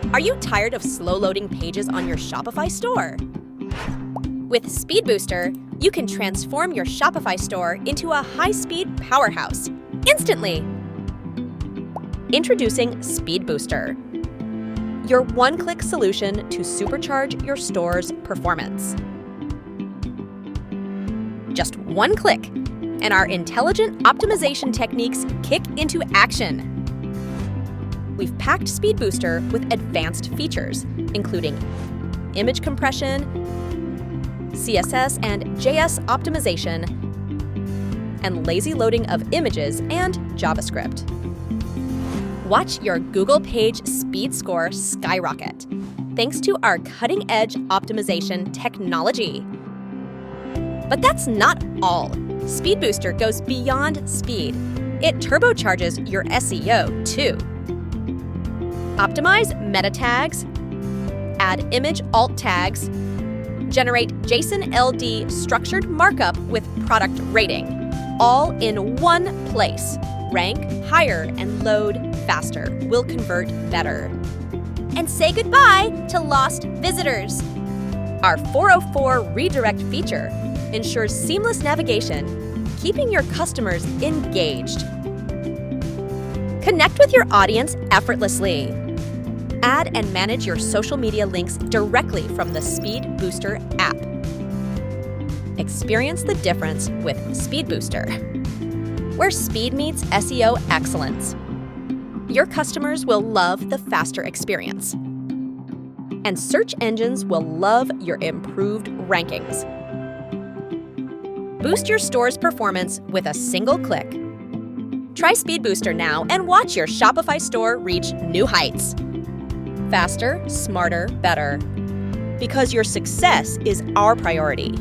Are you tired of slow-loading pages on your Shopify store? With SpeedBoostr, you can transform your Shopify store into a high-speed powerhouse instantly. Introducing SpeedBoostr, your one-click solution to supercharge your store's performance. Just one click, and our intelligent optimization techniques kick into action. We've packed SpeedBoostr with advanced features, including image compression, CSS and JS optimization, and lazy loading of images and JavaScript. Watch your Google page speed score skyrocket, thanks to our cutting-edge optimization technology. But that's not all. SpeedBoostr goes beyond speed. It turbocharges your SEO, too. Optimize meta tags, add image alt tags, generate JSON LD structured markup with product rating, all in one place. Rank higher and load faster. Will convert better. And say goodbye to lost visitors. Our 404 redirect feature ensures seamless navigation, keeping your customers engaged. Connect with your audience effortlessly. Add and manage your social media links directly from the SpeedBoostr app. Experience the difference with SpeedBoostr, where speed meets SEO excellence. Your customers will love the faster experience, and search engines will love your improved rankings. Boost your store's performance with a single click. Try SpeedBoostr now and watch your Shopify store reach new heights. Faster, smarter, better. Because your success is our priority.